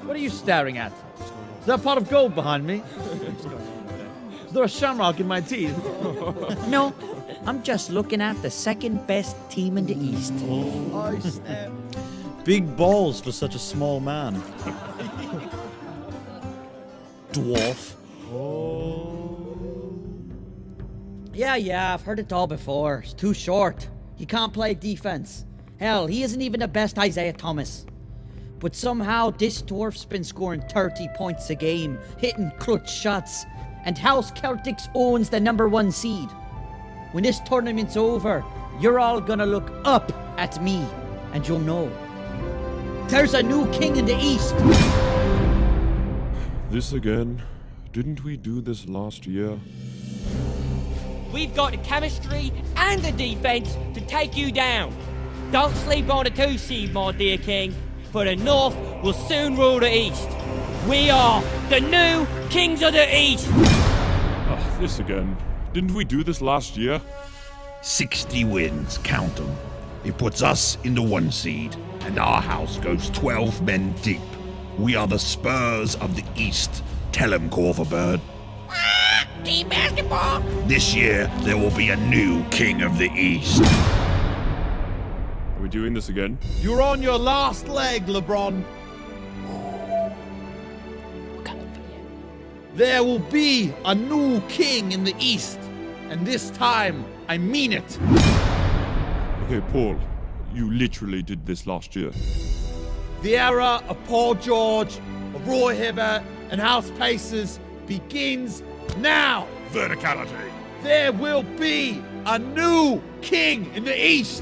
What are you staring at? Is there a pot of gold behind me? Is there a shamrock in my teeth? No, I'm just looking at the second best team in the East. I snap. Big balls for such a small man. Dwarf. Yeah, I've heard it all before. He's too short. He can't play defense. Hell, he isn't even the best Isaiah Thomas. But somehow this dwarf's been scoring 30 points a game, hitting clutch shots, and House Celtics owns the #1 seed. When this tournament's over, you're all gonna look up at me, and you'll know. There's a new king in the East. This again? Didn't we do this last year? We've got the chemistry and the defense to take you down. Don't sleep on the 2 seed, my dear king, for the North will soon rule the East. We are the new kings of the East. This again. Didn't we do this last year? 60 wins, count them. It puts us in the 1 seed, and our house goes 12 men deep. We are the Spurs of the East. Tell him, Corverbird. Team basketball. This year, there will be a new king of the East. Are we doing this again? You're on your last leg, LeBron. There will be a new king in the East. And this time, I mean it. Okay, Paul, you literally did this last year. The era of Paul George, of Roy Hibbert, and House Pacers begins now. Verticality. There will be a new king in the East.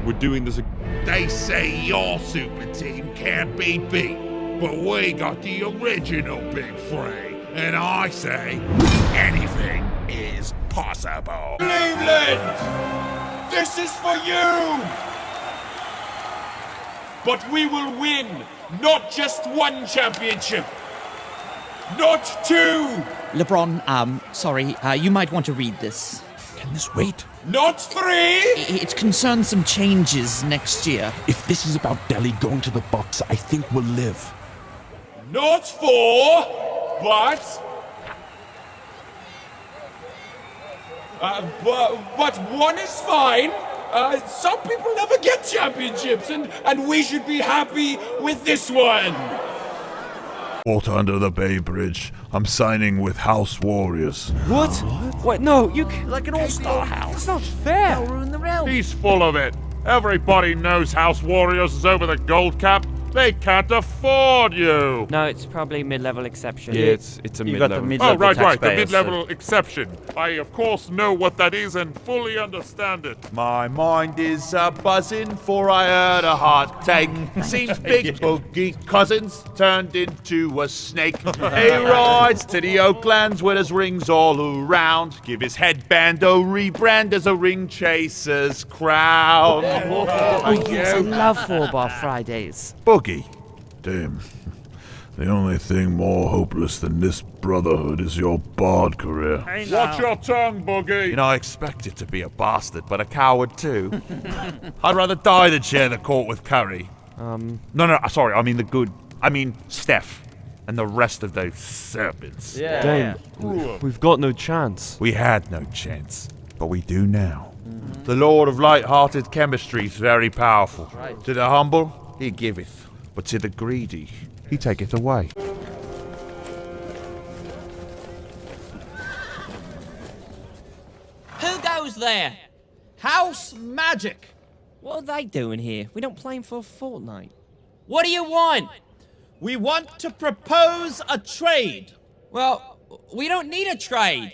We're doing this again. They say your super team can't be beat, but we got the original Big Three. And I say, anything is possible. Cleveland! This is for you! But we will win not just 1 championship, not 2, LeBron, sorry, you might want to read this. Can this wait? not 3! It concerns some changes next year. If this is about Delhi going to the Bucks, I think we'll live. Not 4, but... but 1 is fine. Some people never get championships, and we should be happy with this one. Water under the Bay Bridge. I'm signing with House Warriors. What? What? No, you Like an all-star house. It's not fair. Ruin the realm. He's full of it. Everybody knows House Warriors is over the gold cap. They can't afford you. No, it's probably mid-level exception. Yeah, it's a You got the mid-level. mid-level Oh, right, the taxpayers, mid-level exception. I, of course, know what that is and fully understand it. My mind is buzzing, for I heard a heart take. Seems Big Boogie Cousins turned into a snake. He rides to the Oaklands where there's rings all around. Give his headband a rebrand as a ring chaser's crown. Oh, yes, I love 4-bar Fridays. Boogie. Damn. The only thing more hopeless than this brotherhood is your bard career. Watch your tongue, Boogie. You know, I expected to be a bastard, but a coward too. I'd rather die than share the court with Curry. No, sorry, I mean Steph. And the rest of those serpents. Damn, we've got no chance. We had no chance, but we do now. The Lord of light-hearted chemistry is very powerful. To the humble, he giveth, but to the greedy, he taketh away. Who goes there? House Magic. What are they doing here? We don't play 'em for a fortnight. What do you want? We want to propose a trade. Well, we don't need a trade.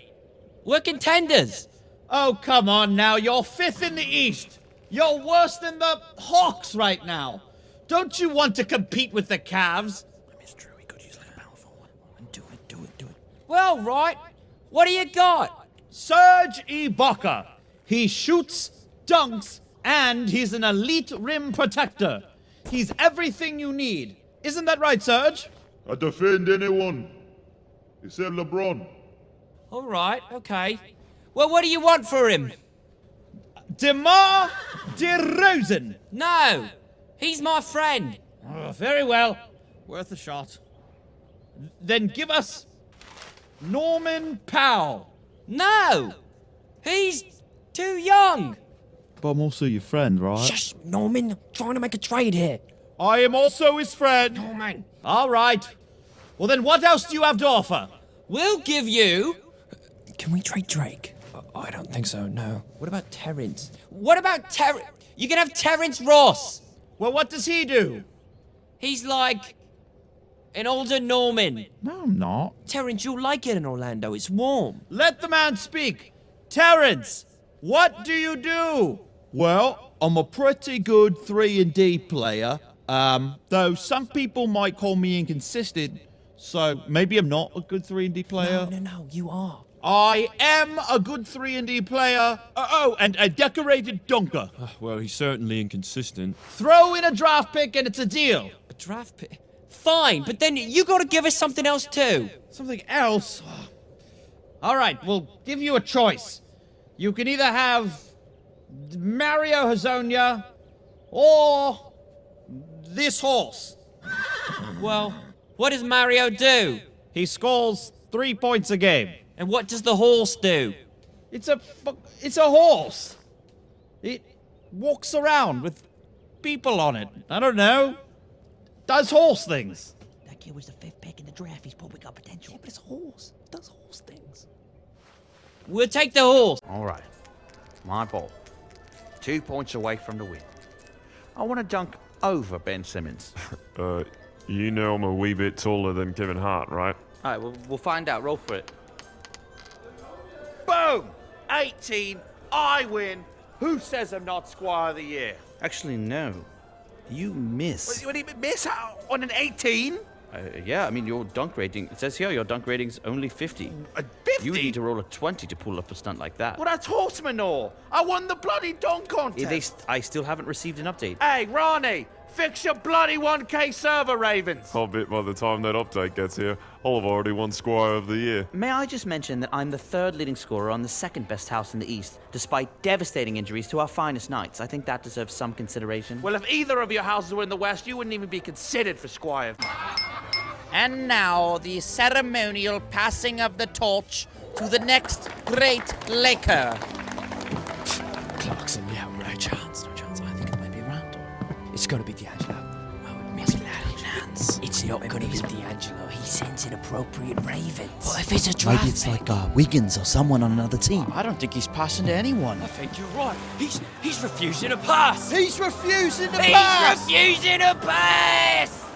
We're contenders. Oh, come on now. You're 5th in the East. You're worse than the Hawks right now. Don't you want to compete with the Cavs? It's true, we could use like a powerful one. Do it. Well, right. What do you got? Serge Ibaka. He shoots, dunks, and he's an elite rim protector. He's everything you need. Isn't that right, Serge? I defend anyone except LeBron. All right, okay. Well, what do you want for him? DeMar DeRozan. No, he's my friend. Oh, very well. Worth a shot. Then give us Norman Powell. No! He's too young! But I'm also your friend, right? Shush, Norman. I'm trying to make a trade here. I am also his friend. Norman. All right. Well, then what else do you have to offer? We'll give you... Can we trade Drake? I don't think so, no. What about Terrence? What about You can have Terrence Ross! Well, what does he do? He's like... an older Norman. No, I'm not. Terrence, you'll like it in Orlando. It's warm. Let the man speak. Terrence, what do you do? Well, I'm a pretty good 3-D player. Though some people might call me inconsistent. So maybe I'm not a good 3-D player. No, you are. I am a good 3-D player. And a decorated dunker. Well, he's certainly inconsistent. Throw in a draft pick and it's a deal. A draft pick? Fine, but then you gotta give us something else too. Something else? All right, we'll give you a choice. You can either have Mario Hazonia or this horse. Well, what does Mario do? He scores 3 points a game. And what does the horse do? It's a horse. It walks around with people on it. I don't know. Does horse things. That kid was the 5th pick in the draft. He's probably got potential. Yeah, but it's a horse. It does horse things. We'll take the horse. All right. My ball. 2 points away from the win. I want to dunk over Ben Simmons. You know I'm a wee bit taller than Kevin Hart, right? All right, we'll find out. Roll for it. Boom! 18. I win. Who says I'm not Squire of the Year? Actually, no. You miss. What do you miss out on an 18? Yeah, I mean, your dunk rating, it says here your dunk rating's only 50. A 50? You would need to roll a 20 to pull off a stunt like that. Well, that's horse manure. I won the bloody dunk contest. I still haven't received an update. Hey, Ronnie, fix your bloody 1K server, Ravens. I'll bet by the time that update gets here, I'll have already won Squire of the Year. May I just mention that I'm the 3rd leading scorer on the 2nd best house in the East, despite devastating injuries to our finest knights. I think that deserves some consideration. Well, if either of your houses were in the West, you wouldn't even be considered for Squire. And now, the ceremonial passing of the torch to the next great Laker. Clarkson, yeah, no chance. I think it might be Randall. It's gotta be D'Angelo. Oh, it must be chance. It's not gonna be D'Angelo. He sends inappropriate ravens. What if it's a draft Maybe it's like Wiggins or someone on another team. I don't think he's passing to anyone. I think you're right. He's refusing to pass. He's refusing to He's pass. refusing to pass.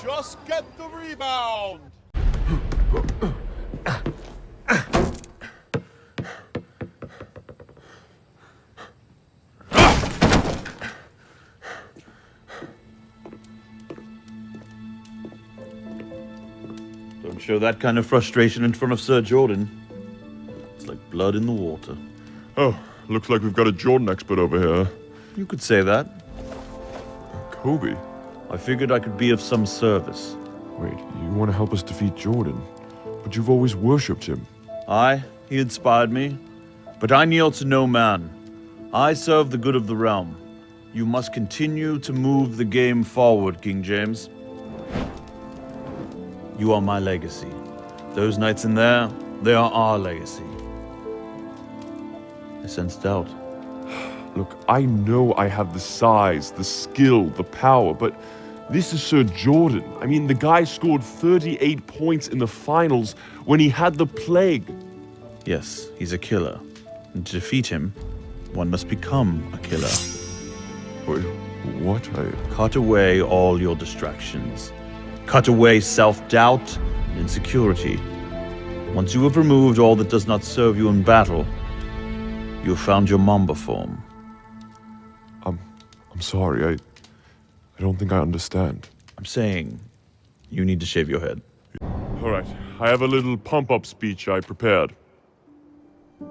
Just get the rebound! Don't show that kind of frustration in front of Sir Jordan. It's like blood in the water. Oh, looks like we've got a Jordan expert over here. You could say that. Kobe? I figured I could be of some service. Wait, you want to help us defeat Jordan? But you've always worshipped him. Aye, he inspired me. But I kneel to no man. I serve the good of the realm. You must continue to move the game forward, King James. You are my legacy. Those knights in there, they are our legacy. I sense doubt. Look, I know I have the size, the skill, the power, but this is Sir Jordan. I mean, the guy scored 38 points in the finals when he had the plague. Yes, he's a killer. And to defeat him, one must become a killer. Wait, what? Cut away all your distractions. Cut away self-doubt and insecurity. Once you have removed all that does not serve you in battle, you have found your Mamba form. I'm sorry, I don't think I understand. I'm saying you need to shave your head. All right, I have a little pump-up speech I prepared. You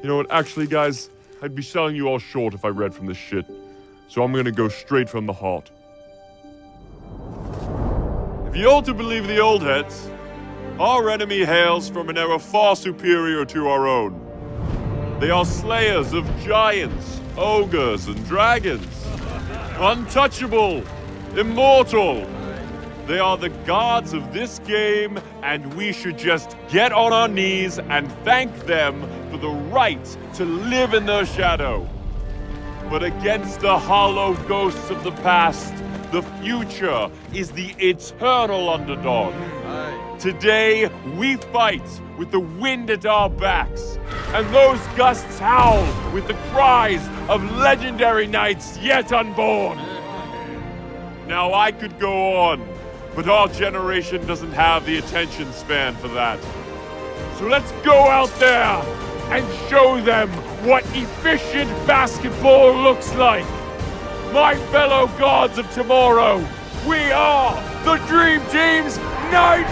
know what, actually, guys, I'd be selling you all short if I read from this shit. So I'm gonna go straight from the heart. If you all to believe the old heads, our enemy hails from an era far superior to our own. They are slayers of giants, ogres, and dragons. untouchable, immortal. They are the gods of this game, and we should just get on our knees and thank them for the right to live in their shadow. But against the hollow ghosts of the past, the future is the eternal underdog. Today, we fight with the wind at our backs, and those gusts howl with the cries of legendary knights yet unborn. Now, I could go on, but our generation doesn't have the attention span for that. So let's go out there and show them what efficient basketball looks like. My fellow gods of tomorrow, we are the Dream Team's Nightmare!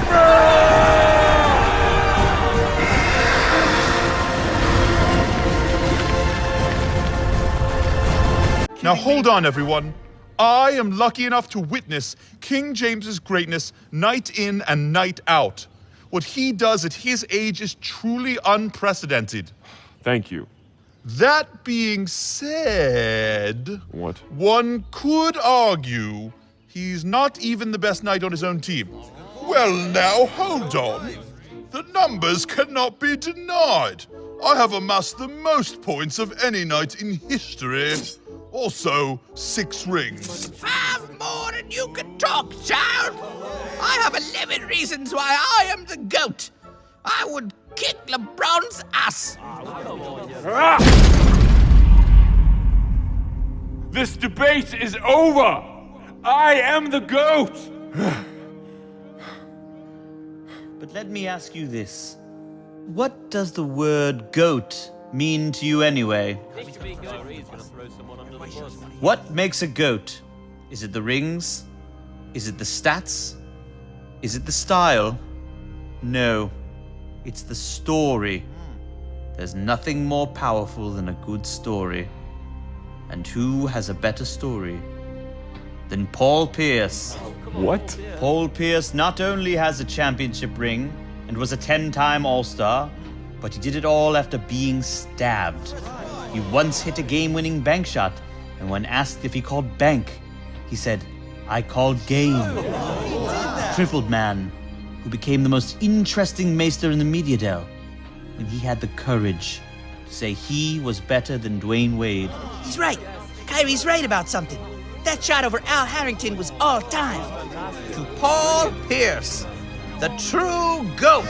Now hold on, everyone. I am lucky enough to witness King James's greatness night in and night out. What he does at his age is truly unprecedented. Thank you. That being said, What? one could argue he's not even the best knight on his own team. Well, now, hold on. The numbers cannot be denied. I have amassed the most points of any knight in history. Also, 6 rings. 5 more than you can talk, child. I have 11 reasons why I am the GOAT. I would kick LeBron's ass. This debate is over! I am the GOAT! But let me ask you this. What does the word goat mean to you anyway? What makes a goat? Is it the rings? Is it the stats? Is it the style? No, it's the story. There's nothing more powerful than a good story. And who has a better story than Paul Pierce? What? Paul Pierce not only has a championship ring and was a 10-time All-Star, but he did it all after being stabbed. He once hit a game-winning bank shot, and when asked if he called bank, he said, "I called game." Crippled man, who became the most interesting maester in the media dell, when he had the courage to say he was better than Dwayne Wade. He's right. Kyrie's right about something. That shot over Al Harrington was all time. To Paul Pierce, the true GOAT.